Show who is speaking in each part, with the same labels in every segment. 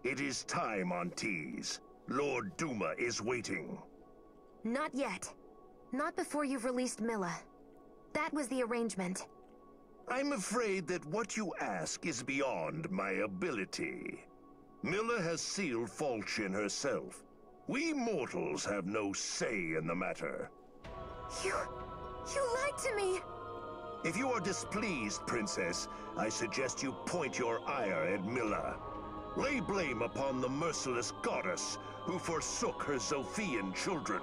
Speaker 1: It is time, Aunties. Lord Duma is waiting.
Speaker 2: Not yet. Not before you've released Milla. That was the arrangement.
Speaker 1: I'm afraid that what you ask is beyond my ability. Milla has sealed Falchion herself. We mortals have no say in the matter.
Speaker 2: You lied to me!
Speaker 1: If you are displeased, Princess, I suggest you point your ire at Milla. Lay blame upon the merciless goddess who forsook her Zophian children.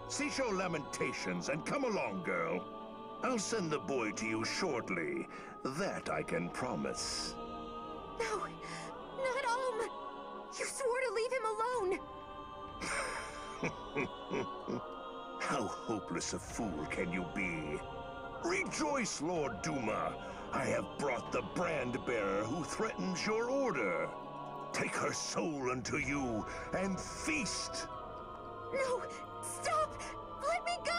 Speaker 1: Cease your lamentations and come along, girl. I'll send the boy to you shortly. That I can promise.
Speaker 2: No, not Alm. You swore to leave him alone.
Speaker 1: How hopeless a fool can you be? Rejoice, Lord Duma. I have brought the brand-bearer who threatens your order. Take her soul unto you and feast.
Speaker 2: No, stop! Let me go!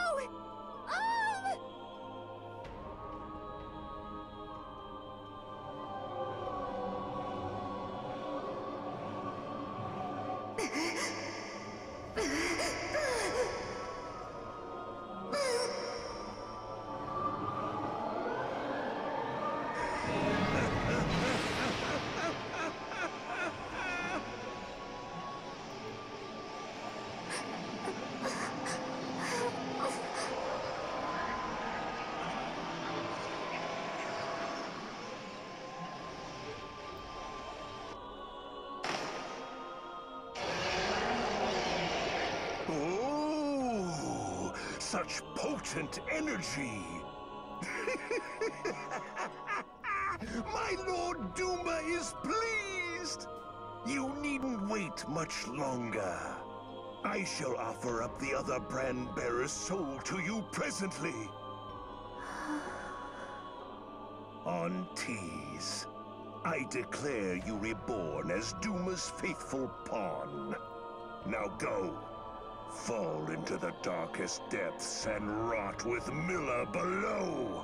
Speaker 1: Such potent energy! My Lord Duma is pleased! You needn't wait much longer. I shall offer up the other brand-bearer's soul to you presently. Aunties, I declare you reborn as Duma's faithful pawn. Now go. Fall into the darkest depths and rot with Milla below!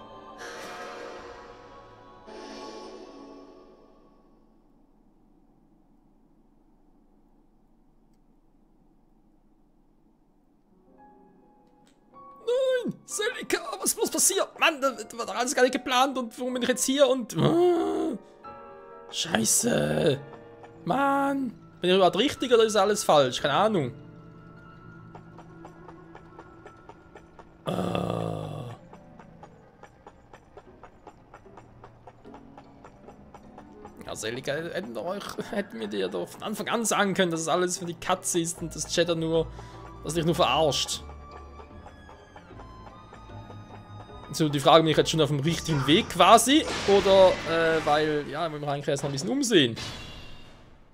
Speaker 3: Nein! Selika, was muss passieren? Mann, das war doch alles gar nicht geplant und warum bin ich jetzt hier und... Scheiße! Mann! Bin ich überhaupt richtig oder ist alles falsch? Keine Ahnung. Ja, Selika, hätten wir dir doch von Anfang an sagen können, dass es alles für die Katze ist und das Cheddar nur, das dich nur verarscht. So, die Frage, bin ich jetzt schon auf dem richtigen Weg quasi? Oder, weil, ja, wir müssen eigentlich erst noch ein bisschen umsehen.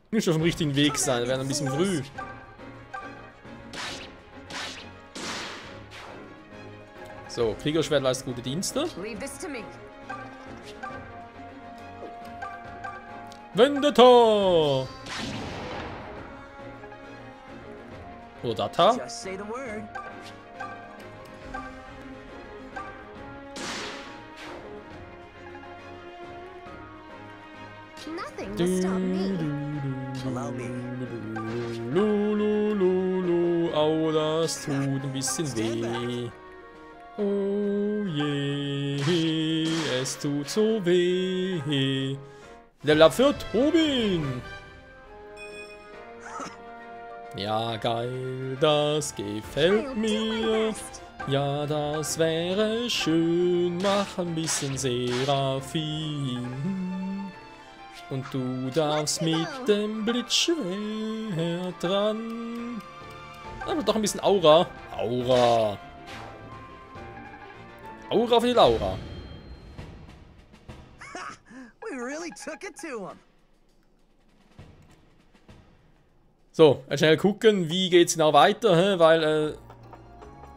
Speaker 3: Ich muss schon auf dem richtigen Weg sein, wäre ein bisschen früh. So, Kriegerschwert leistet gute Dienste. Vendetta! Rodata.
Speaker 2: Nothing will stop me.
Speaker 4: Allow me.
Speaker 3: Au, das tut ein bisschen weh. Oh je, es tut so weh. Level up für Tobin. Ja, geil, das gefällt mir. Ja, das wäre schön. Mach ein bisschen Seraphim. Und du darfst mit dem Blitzschwert dran. Aber doch ein bisschen Aura. Aura. Aura für die Laura. So, schnell gucken, wie geht's genau weiter, weil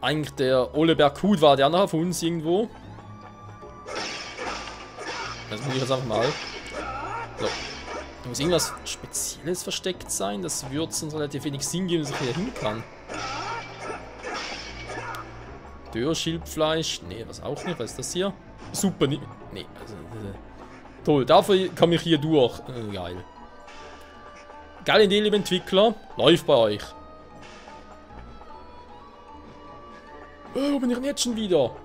Speaker 3: eigentlich der Ole Berghut war der noch auf uns irgendwo. Das muss ich jetzt einfach mal. So. Muss irgendwas Spezielles versteckt sein? Das würde sonst relativ wenig Sinn geben, dass ich hier hin kann. Dörrschildfleisch. Nee, was auch nicht. Was ist das hier? Super. Nee, also, toll. Dafür komme ich hier durch. Geil. Geile Idee, liebe Entwickler. Läuft bei euch. Wo bin ich denn jetzt schon wieder?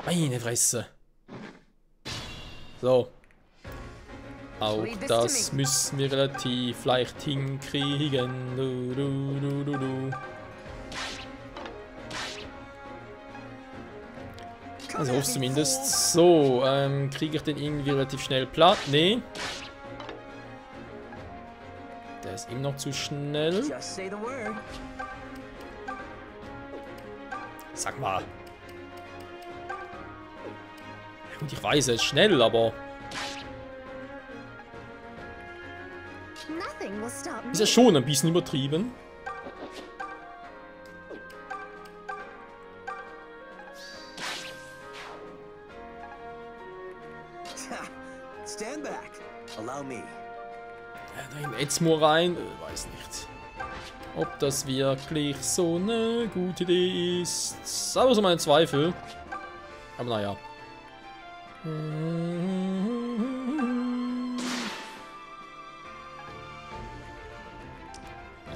Speaker 3: Meine Fresse. So. Auch das müssen wir relativ leicht hinkriegen. Also hoffe zumindest. So, kriege ich den irgendwie relativ schnell platt? Nee. Der ist immer noch zu schnell. Sag mal. Und ich weiß, er ist schnell, aber... Ist ja schon ein bisschen übertrieben.
Speaker 4: Stand back. Allow me.
Speaker 3: Ja, da jetzt mal rein. Weiß nicht. Ob das wirklich so eine gute Idee ist. Aber so meine Zweifel. Aber naja.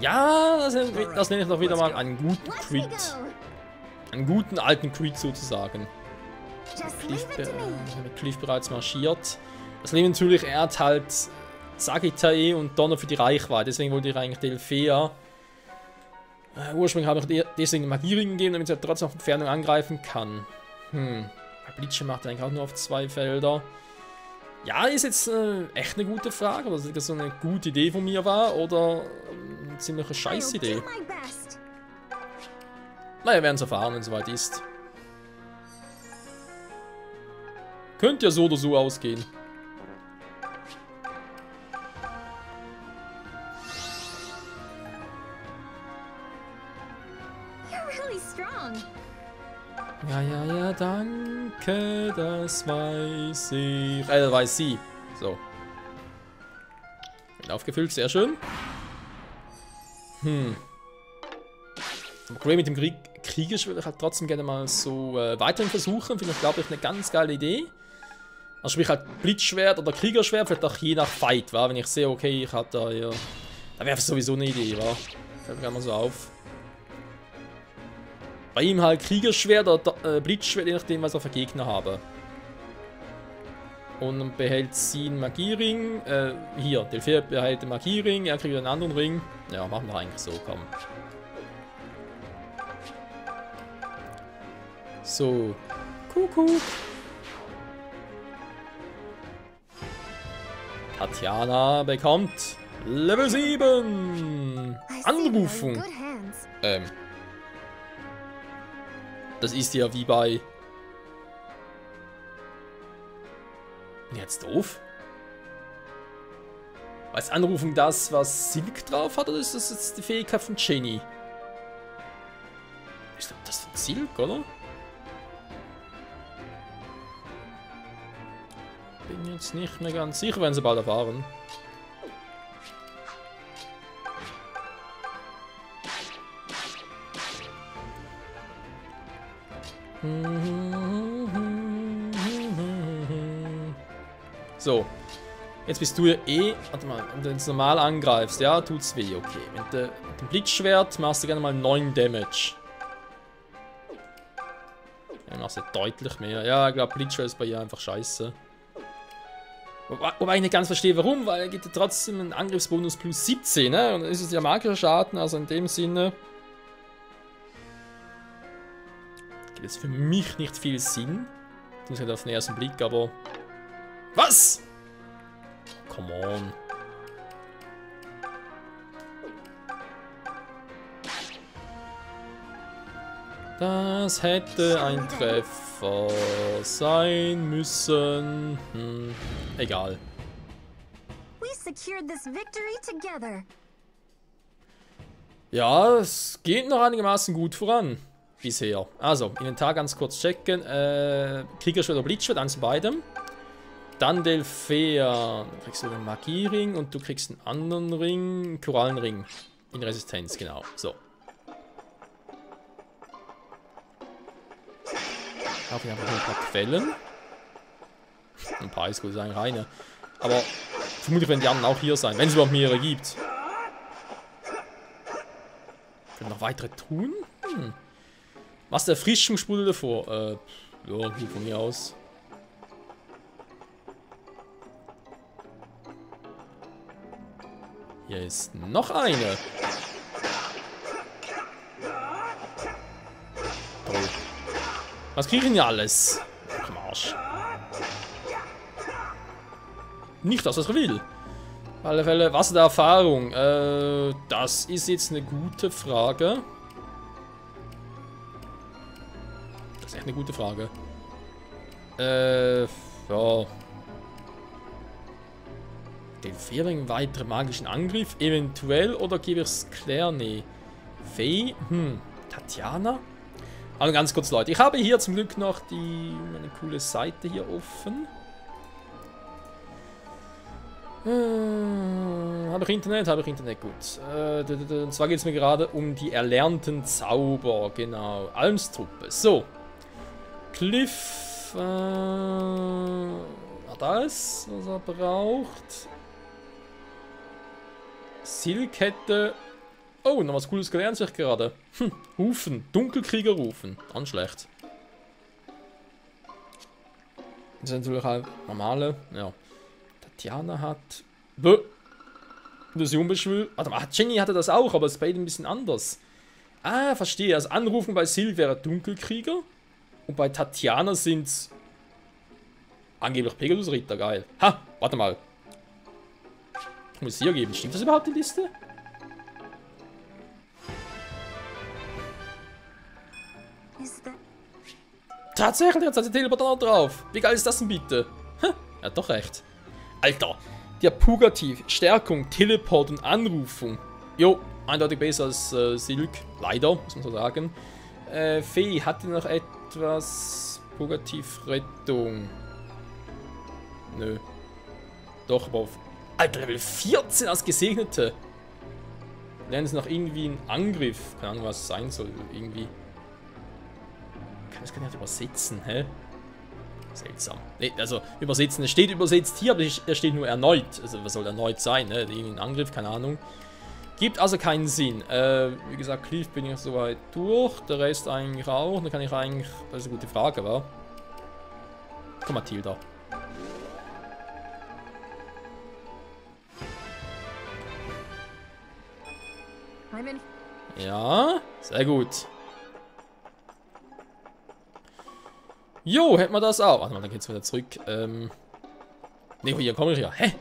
Speaker 3: Ja, das nenne ich doch wieder mal einen guten Creed. Einen guten alten Creed sozusagen. Cliff bereits marschiert. Das Leben natürlich, er hat halt Sagitae und Donner für die Reichweite. Deswegen wollte ich eigentlich Delphea. Ursprünglich habe ich deswegen Magierring gegeben, damit er trotzdem auf Entfernung angreifen kann. Blitze macht er eigentlich auch nur auf 2 Felder. Ja, ist jetzt echt eine gute Frage, ob das so eine gute Idee von mir war oder eine ziemliche Scheißidee. Naja, wir werden es erfahren, wenn es soweit ist. Könnte ja so oder so ausgehen. Ja, danke, das weiß ich. Weiß sie. So. Bin aufgefüllt, sehr schön. Okay, mit dem Krieger würde ich halt trotzdem gerne mal so weiterhin versuchen. Finde ich, glaube ich, eine ganz geile Idee. Also sprich halt Blitzschwert oder Kriegerschwert, vielleicht auch je nach Fight, wa? Wenn ich sehe, okay, ich habe da ja... Da wäre sowieso eine Idee, wa? Fällt mir gerade mal so auf. Bei ihm halt Kriegerschwert oder Blitzschwert, je nachdem, was ich für Gegner habe. Und dann behält sie einen Magierring. Hier, Delphea behält den Magierring, er kriegt einen anderen Ring. Ja, machen wir eigentlich so, komm. So. Kuckuck. Tatjana bekommt Level 7. Anrufung. Das ist ja wie bei... Bin jetzt doof? War jetzt Anrufung das, was Silk drauf hat, oder ist das jetzt die Fähigkeit von Jenny? Ich glaube, das ist von Silk, oder? Bin jetzt nicht mehr ganz sicher, werden sie bald erfahren. So. Jetzt bist du ja eh... Warte mal, wenn du jetzt normal angreifst, ja, tut's weh, okay. Mit dem Blitzschwert machst du gerne mal 9 Damage. Ja, machst du deutlich mehr. Ja, ich glaube, Blitzschwert ist bei ihr einfach scheiße. Wobei ich nicht ganz verstehe, warum, weil er gibt ja trotzdem einen Angriffsbonus plus 17, ne? Und dann ist es ja magischer Schaden, also in dem Sinne... Gibt jetzt für mich nicht viel Sinn. Das muss halt auf den ersten Blick, aber... Was? Come on. Das hätte ein Treffer sein müssen. Egal. Ja, es geht noch einigermaßen gut voran. bisher. Also, Inventar ganz kurz checken. Kriegerschwert oder Blitzschwert, eins von beidem. Dann Delphea. Dann kriegst du den Magiering und du kriegst einen anderen Ring. Einen Korallenring. In Resistenz, genau. So. Auch hier einfach ein paar Quellen. Ein paar ist gut, ist eigentlich eine. Aber vermutlich werden die anderen auch hier sein, wenn es überhaupt mehrere gibt. Können noch weitere tun? Was der Erfrischungssprudel davor? Ja, gut von mir aus. Hier ist noch eine. Toll. Was kriege ich denn alles? Am Arsch. Nicht das, was er will. Auf alle Fälle, was der Erfahrung? Das ist jetzt eine gute Frage. Das ist echt eine gute Frage. Ja. Den Fähring weiteren magischen Angriff, eventuell, oder gebe ich es Claire? Nee. Faye? Tatjana? Also ganz kurz, Leute. Ich habe hier zum Glück noch eine coole Seite hier offen. Habe ich Internet? Habe ich Internet, gut. Und zwar geht es mir gerade um die erlernten Zauber, genau. Almstruppe. So. Cliff. Da ist, was er braucht. Silkette. Oh, noch was Cooles gelernt sich gerade. Rufen. Dunkelkrieger rufen. Anschlecht. Das sind natürlich auch normale. Ja. Tatjana hat. Das ist unbeschwül. Warte mal, Jenny hatte das auch, aber es ist bei ihm ein bisschen anders. Ah, verstehe. Also Anrufen bei Sil wäre Dunkelkrieger. Und bei Tatjana sind es angeblich Pegasus-Ritter. Geil. Ha, warte mal. Ich muss hier geben. Stimmt das überhaupt, die Liste? Tatsächlich, jetzt hat sie Teleporter drauf. Wie geil ist das denn bitte? Er hat doch recht. Alter, der Pugativ, Stärkung, Teleport und Anrufung. Jo, eindeutig besser als Silk. Leider, muss man so sagen. Fee, hat die noch etwas? Pugativ, Rettung. Nö. Doch, aber auf. Alter, Level 14 als Gesegnete. Lernen sie noch irgendwie einen Angriff. Keine Ahnung, was es sein soll. Irgendwie. Das kann ich nicht übersetzen, hä? Seltsam. Ne, also übersetzen, es steht übersetzt hier, aber er steht nur erneut. Also was soll erneut sein, ne? Irgendein Angriff, keine Ahnung. Gibt also keinen Sinn. Wie gesagt, Cliff bin ich soweit durch. Der Rest eigentlich auch. Dann kann ich eigentlich. Das ist eine gute Frage, wa? Komm, Mathilda. Ja, sehr gut. Jo, hätten wir das auch. Warte mal, dann geht's wieder zurück. Ne, hier komme ich ja. Hä?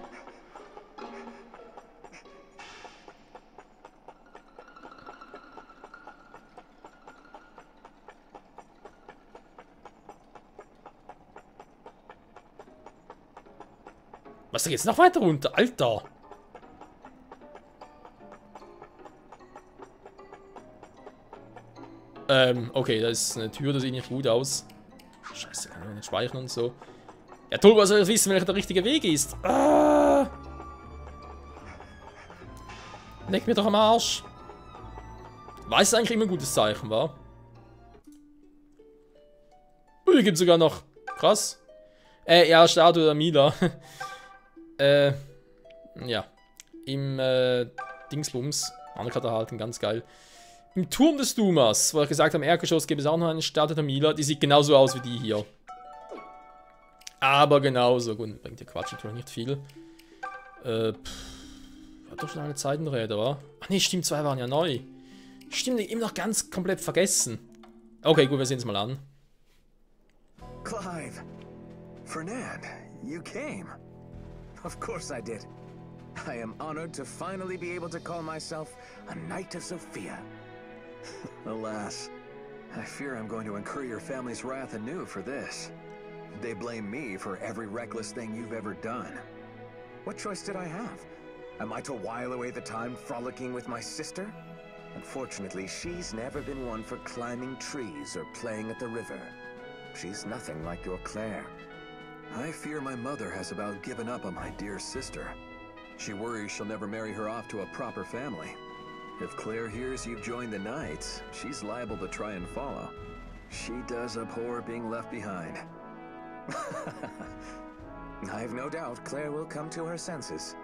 Speaker 3: Was, da geht's noch weiter runter? Alter! Okay, da ist eine Tür, das sieht nicht gut aus. Scheiße, kann man nicht speichern und so. Ja, toll, was soll ich wissen, welcher der richtige Weg ist? Ah! Leck mir doch am Arsch. Weiß es eigentlich immer ein gutes Zeichen, wa? Hier gibt es sogar noch. Krass. Ja, Statue der Mila. Ja. Im Dingsbums. Anerkannt erhalten, ganz geil. Im Turm des Dumas, wo ich gesagt habe, im Erdgeschoss gibt es auch noch eine Statue der Mila. Die sieht genauso aus wie die hier. Aber genauso. Gut, bringt der Quatsch natürlich nicht viel. Hat doch schon eine Zeitenräder, wa? Ach nee, stimmt, 2 waren ja neu. Stimmt, eben noch ganz komplett vergessen. Okay, gut, wir sehen es mal an.
Speaker 4: Clive. Fernand, you came. Of course I did. I am honored to finally be able to call myself a Knight of Sophia. Alas, I fear I'm going to incur your family's wrath anew for this. They blame me for every reckless thing you've ever done. What choice did I have? Am I to while away the time frolicking with my sister? Unfortunately, she's never been one for climbing trees or playing at the river. She's nothing like your Claire.
Speaker 5: I fear my mother has about given up on my dear sister. She worries she'll never marry her off to a proper family. If Claire hears you've joined the Knights, she's liable to try and follow. She does abhor being left behind.
Speaker 4: I've no doubt Claire will come to her senses.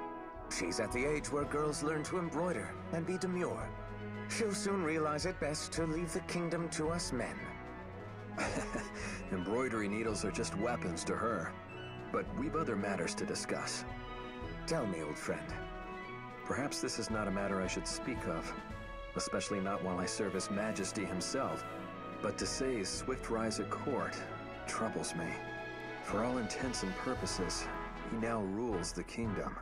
Speaker 4: She's at the age where girls learn to embroider and be demure. She'll soon realize it best to leave the kingdom to us men.
Speaker 5: Embroidery needles are just weapons to her. But we've other matters to discuss.
Speaker 4: Tell me, old friend.
Speaker 5: Perhaps this is not a matter I should speak of, especially not while I serve His Majesty himself. But to say his swift rise at court troubles me. For all intents and purposes, he now rules the kingdom.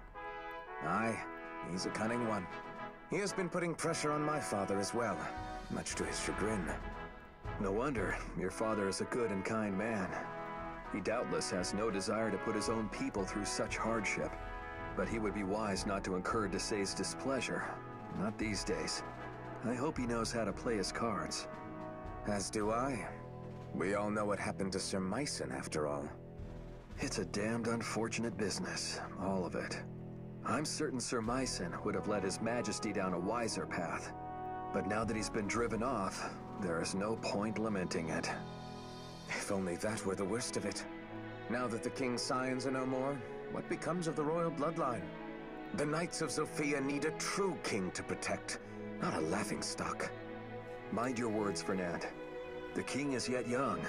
Speaker 4: Aye, he's a cunning one. He has been putting pressure on my father as well, much to his chagrin.
Speaker 5: No wonder. Your father is a good and kind man. He doubtless has no desire to put his own people through such hardship. But he would be wise not to incur Desai's displeasure. Not these days. I hope he knows how to play his cards.
Speaker 4: As do I. We all know what happened to Sir Mycen, after all.
Speaker 5: It's a damned unfortunate business, all of it. I'm certain Sir Mycen would have led His Majesty down a wiser path. But now that he's been driven off, there is no point lamenting it.
Speaker 4: If only that were the worst of it. Now that the King's scions are no more, what becomes of the royal bloodline? The Knights of Zofia need a true king to protect, not a laughingstock.
Speaker 5: Mind your words, Fernand. The king is yet young.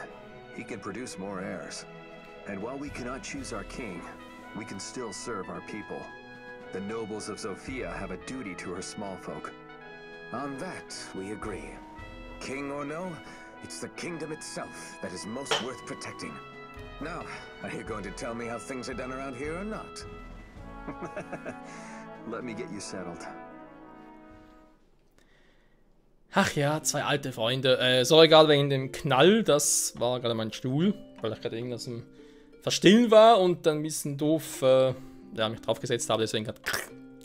Speaker 5: He can produce more heirs. And while we cannot choose our king, we can still serve our people. The nobles of Zofia have a duty to her small folk.
Speaker 4: On that, we agree. King or no, it's the kingdom itself that is most worth protecting. Now, are you going to tell me how things are done around here or not?
Speaker 5: Let me get you settled.
Speaker 3: Ach ja, zwei alte Freunde. So, egal, wegen dem Knall, das war gerade mein Stuhl, weil ich gerade irgendwas im Verstillen war und dann ein bisschen doof ja, mich draufgesetzt habe, deswegen gerade.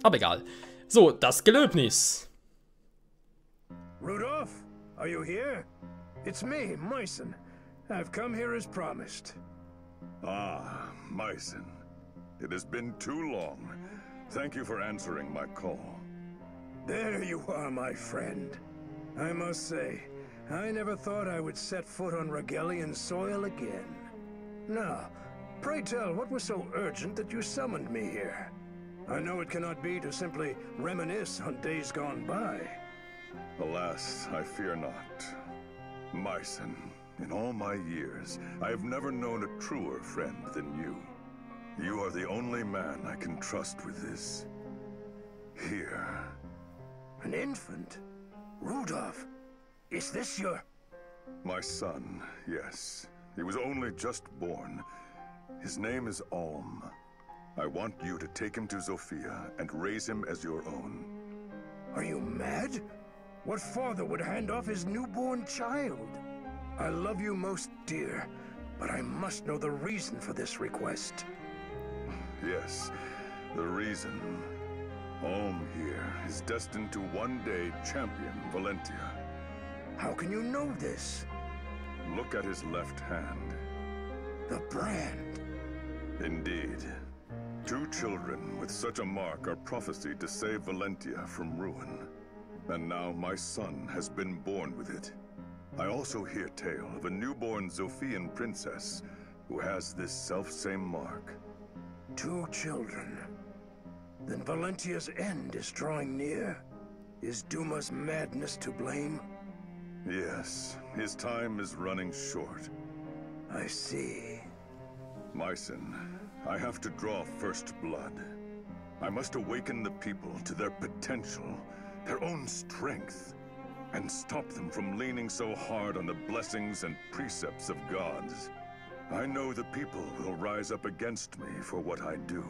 Speaker 3: Aber egal. So, das Gelöbnis.
Speaker 6: Rudolph, are you here? It's me, Mycen. I've come here as promised.
Speaker 1: Ah, Mycen. It has been too long. Thank you for answering my call.
Speaker 6: There you are, my friend. I must say, I never thought I would set foot on Regalian soil again. Now, pray tell, what was so urgent that you summoned me here? I know it cannot be to simply reminisce on days gone by.
Speaker 1: Alas, I fear not. Mycen, in all my years, I have never known a truer friend than you. You are the only man I can trust with this. Here.
Speaker 6: An infant? Rudolph, is this your...
Speaker 1: My son, yes. He was only just born. His name is Alm. I want you to take him to Zofia and raise him as your own.
Speaker 6: Are you mad? What father would hand off his newborn child? I love you most dear, but I must know the reason for this request.
Speaker 1: Yes, the reason. Alm here is destined to one day champion Valentia.
Speaker 6: How can you know this?
Speaker 1: Look at his left hand.
Speaker 6: The brand.
Speaker 1: Indeed. 2 children with such a mark are prophesied to save Valentia from ruin. And now my son has been born with it. I also hear tale of a newborn Zofian princess who has this self-same mark.
Speaker 6: 2 children. Then Valentia's end is drawing near. Is Duma's madness to blame?
Speaker 1: Yes, his time is running short.
Speaker 6: I see.
Speaker 1: Mycen, I have to draw first blood. I must awaken the people to their potential, their own strength, and stop them from leaning so hard on the blessings and precepts of gods. I know the people will rise up against me for what I do.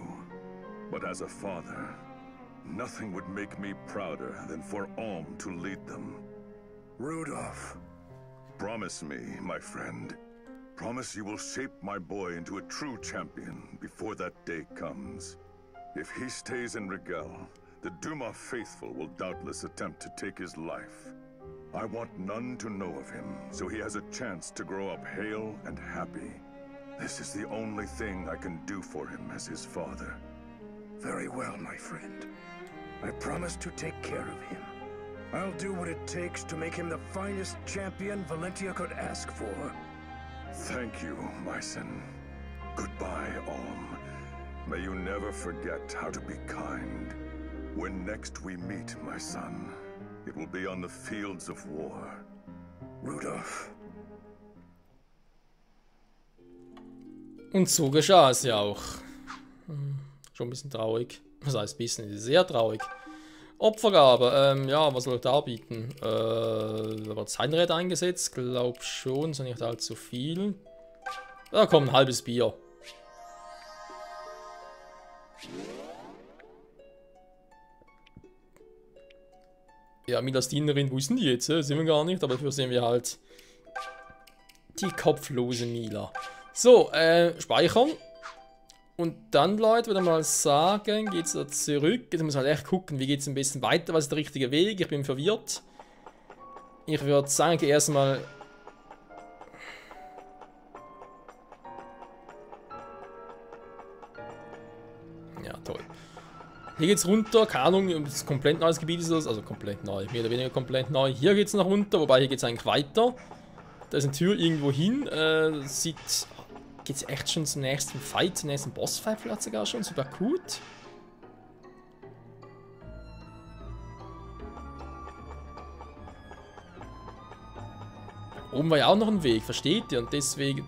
Speaker 1: But as a father, nothing would make me prouder than for Alm to lead them.
Speaker 6: Rudolph.
Speaker 1: Promise me, my friend. Promise you will shape my boy into a true champion before that day comes. If he stays in Rigel, The Duma faithful will doubtless attempt to take his life. I want none to know of him, so he has a chance to grow up hale and happy. This is the only thing I can do for him as his father.
Speaker 6: Very well, my friend. I promise to take care of him. I'll do what it takes to make him the finest champion Valentia could ask for.
Speaker 1: Thank you, my son. Goodbye, Alm. May you never forget how to be kind. When next we meet, my son, it will be on the fields of war.
Speaker 6: Rudolph.
Speaker 3: Und so geschah es ja auch. Schon ein bisschen traurig. Das heißt, ein bisschen, sehr traurig. Opfergabe, ja, was soll ich da bieten? Da wird Zahnrad eingesetzt, glaub schon, ist nicht allzu viel. Da kommt ein halbes Bier. Ja, Milas Dienerin, wo ist denn die jetzt? Sehen wir gar nicht, aber dafür sehen wir halt die kopflose Mila. So, speichern. Und dann, Leute, würde ich mal sagen, geht es da zurück. Jetzt muss man halt echt gucken, wie geht es ein bisschen weiter, was ist der richtige Weg. Ich bin verwirrt. Ich würde sagen, ich gehe erstmal. Ja, toll. Hier geht's runter, keine Ahnung, das komplett neues Gebiet ist das, also komplett neu, mehr oder weniger komplett neu. Hier geht's noch runter, wobei hier geht's eigentlich weiter. Da ist eine Tür irgendwo hin, geht's echt schon zum nächsten Fight, zum nächsten Bossfight vielleicht sogar schon, super gut. Da oben war ja auch noch ein Weg, versteht ihr? Und deswegen...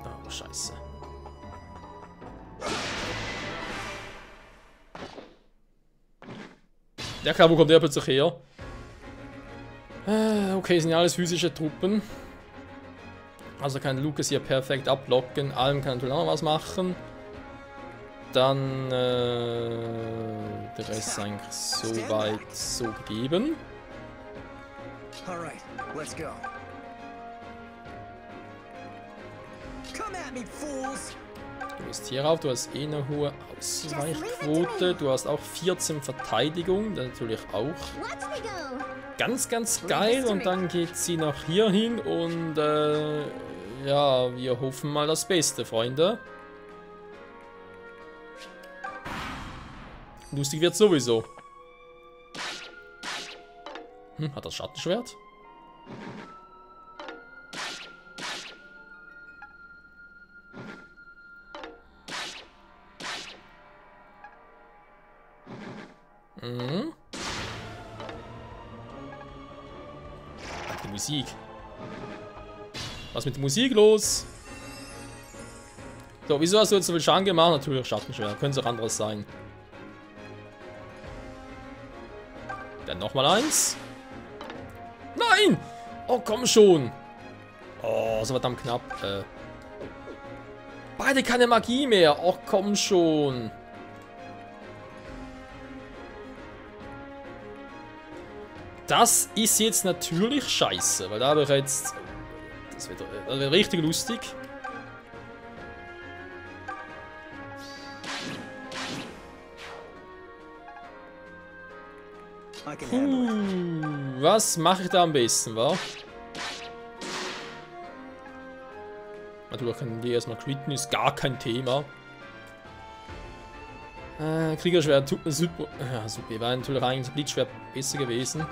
Speaker 3: Oh, scheiße. Ja klar, wo kommt der plötzlich her? Okay, sind ja alles physische Truppen. Also kann Lucas hier perfekt ablocken. Alm kann natürlich auch noch was machen. Dann der Rest ist eigentlich soweit so gegeben.
Speaker 4: Alright, let's go. Come at me, fools!
Speaker 3: Du bist hier auf, du hast eh eine hohe Ausweichquote, du hast auch 14 Verteidigung, das natürlich auch ganz, ganz geil. Und dann geht sie nach hier hin und ja, wir hoffen mal das Beste, Freunde. Lustig wird sowieso. Hat das Schattenschwert? Die Musik. Was ist mit der Musik los? So, wieso hast du jetzt so viel Schaden gemacht? Natürlich Schattenschwert. Könnte es auch anderes sein. Dann nochmal eins. Nein! Oh, komm schon. Oh, so verdammt knapp. Beide keine Magie mehr. Oh, komm schon. Das ist jetzt natürlich scheiße, weil da habe ich jetzt... Das wird richtig lustig. Was mache ich da am besten, wa? Natürlich können die erstmal critten, ist gar kein Thema. Kriegerschwert, super. Ja, super, wäre natürlich eigentlich Blitzschwert besser gewesen.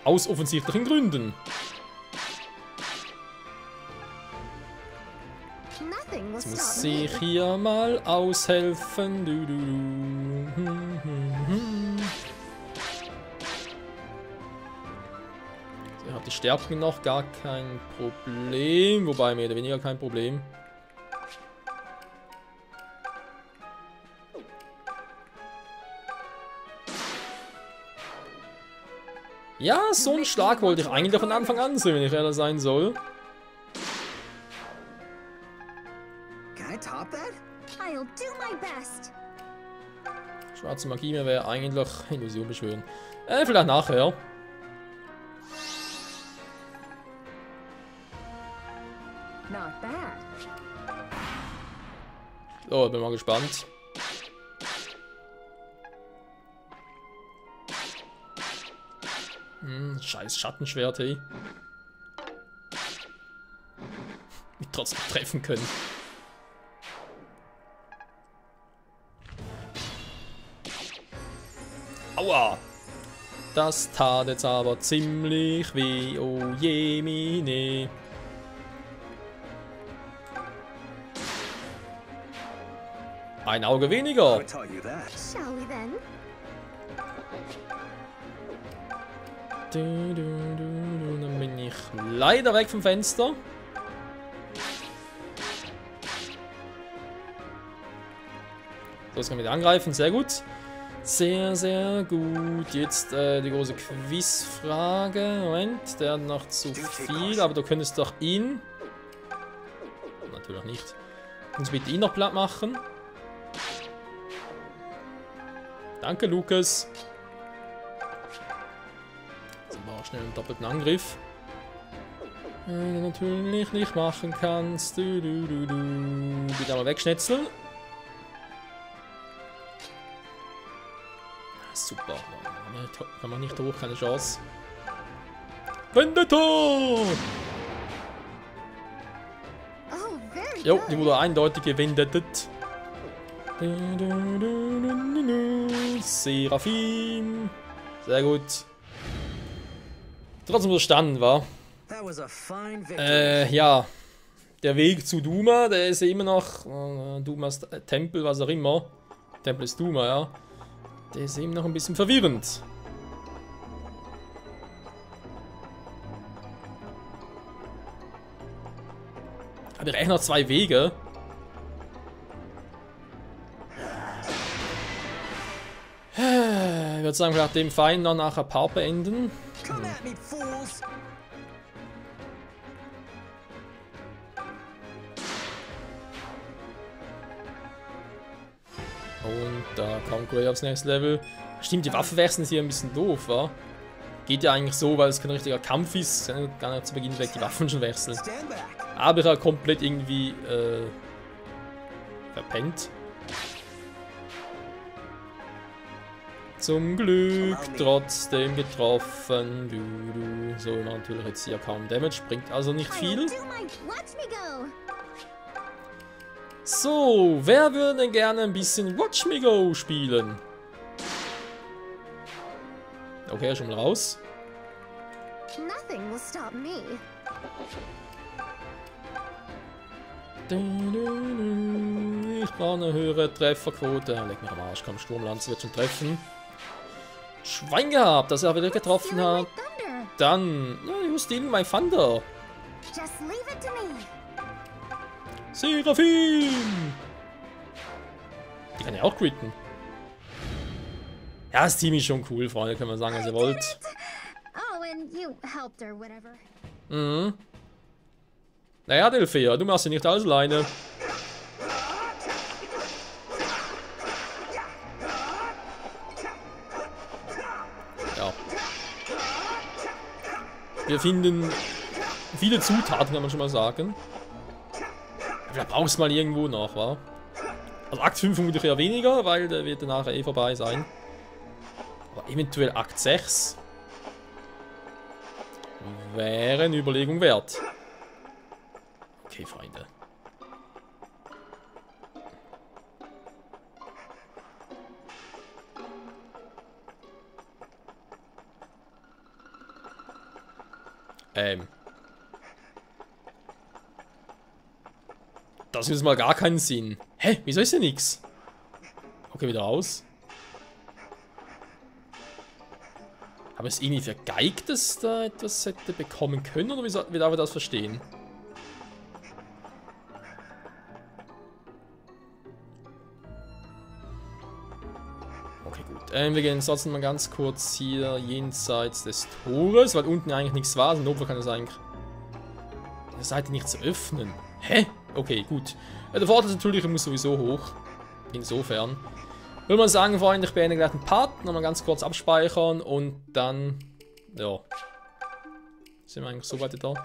Speaker 3: Aus offensichtlichen Gründen. Jetzt muss ich hier mal aushelfen. Sie hat die Stärken noch, gar kein Problem. Wobei mehr oder weniger kein Problem. Ja, so einen Schlag wollte ich eigentlich von Anfang an sehen, wenn ich ehrlich sein soll. Schwarze Magie mehr wäre eigentlich Illusion beschwören. Vielleicht nachher. Oh, bin mal gespannt. Scheiß Schattenschwert, hey. Mich trotzdem treffen können. Aua! Das tat jetzt aber ziemlich weh, oh je, mine. Ein Auge weniger.
Speaker 2: Shall we then?
Speaker 3: Dann bin ich leider weg vom Fenster. So, jetzt können wir wieder angreifen. Sehr gut. Sehr, sehr gut. Jetzt die große Quizfrage. Moment, der hat noch zu viel, aber du könntest doch ihn... Natürlich nicht. Kannst du bitte ihn noch platt machen? Danke, Lukas. Jetzt machen wir schnell einen doppelten Angriff. Den du natürlich nicht machen kannst. Wieder mal wegschnetzeln. Super. Kann man nicht hoch, keine Chance. Vendetta!
Speaker 2: Oh, very
Speaker 3: Jo,
Speaker 2: good.
Speaker 3: die wurde eindeutig gewendettet. Seraphim. Sehr gut. Trotzdem verstanden war.
Speaker 4: That was a fine victory.
Speaker 3: Ja. Der Weg zu Duma, der ist ja immer noch Dumas Tempel, was auch immer. Tempel ist Duma, ja. Der ist eben noch ein bisschen verwirrend. Aber ich echt noch 2 Wege. Ich würde sagen, nach dem Feind noch nachher Part beenden.
Speaker 4: Come at me, fools!
Speaker 3: Und da kommt Gray aufs nächste Level. Stimmt, die Waffe wechseln ist hier ein bisschen doof, wa? Geht ja eigentlich so, weil es kein richtiger Kampf ist. Kann gar nicht zu Beginn weg die Waffen schon wechseln.
Speaker 4: Stand back!
Speaker 3: Aber ich habe komplett irgendwie verpennt. Zum Glück trotzdem getroffen. So, natürlich jetzt hier kaum Damage, bringt also nicht viel.
Speaker 2: I'll do my... Watch me go.
Speaker 3: So, wer würde denn gerne ein bisschen Watch Me Go spielen? Okay, schon mal raus.
Speaker 2: Nothing will stop me.
Speaker 3: Ich brauche eine höhere Trefferquote. Leg mich am Arsch, komm, Sturmlanze wird schon treffen. Schwein gehabt, dass er wieder getroffen
Speaker 2: Stealing
Speaker 3: hat.
Speaker 2: my thunder.
Speaker 3: Dann, you stealing my thunder.
Speaker 2: Just leave it to me.
Speaker 3: Seraphim! Die kann ja auch critten. Ja, das Team ist schon cool, Freunde, können wir sagen, was ihr wollt.
Speaker 2: Oh, and you helped or whatever.
Speaker 3: Mhm. Naja, Delphia, du machst ja nicht alles alleine. Ja. Wir finden viele Zutaten, kann man schon mal sagen. Da brauchst du mal irgendwo noch, wa? Also Akt 5 vermutlich eher weniger, weil der wird danach eh vorbei sein. Aber eventuell Akt 6 wäre eine Überlegung wert. Okay, Freunde. Das ist mal gar keinen Sinn. Hä? Wieso ist hier nichts? Okay, wieder raus. Aber ist irgendwie vergeigt, dass da etwas hätte bekommen können? Oder wie darf ich das verstehen? Okay, gut. Wir gehen sonst mal ganz kurz hier jenseits des Tores, weil unten eigentlich nichts war. Also Notfall kann das eigentlich an der Seite nicht zu öffnen. Hä? Okay, gut. Der Vorteil ist natürlich, ich muss sowieso hoch. Insofern. Würde man sagen, Freunde, ich beende gleich den Part. Nochmal ganz kurz abspeichern und dann... Ja. Sind wir eigentlich so weit da?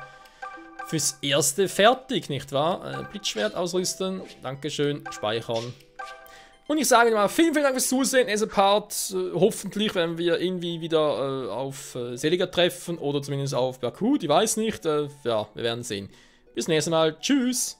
Speaker 3: fürs Erste fertig, nicht wahr? Blitzschwert ausrüsten, Dankeschön, speichern. Und ich sage mal, vielen Dank fürs Zusehen, nächster Part. Hoffentlich werden wir irgendwie wieder auf Seliga treffen oder zumindest auf Berkut, ich weiß nicht. Ja, wir werden sehen. Bis nächstes Mal, tschüss!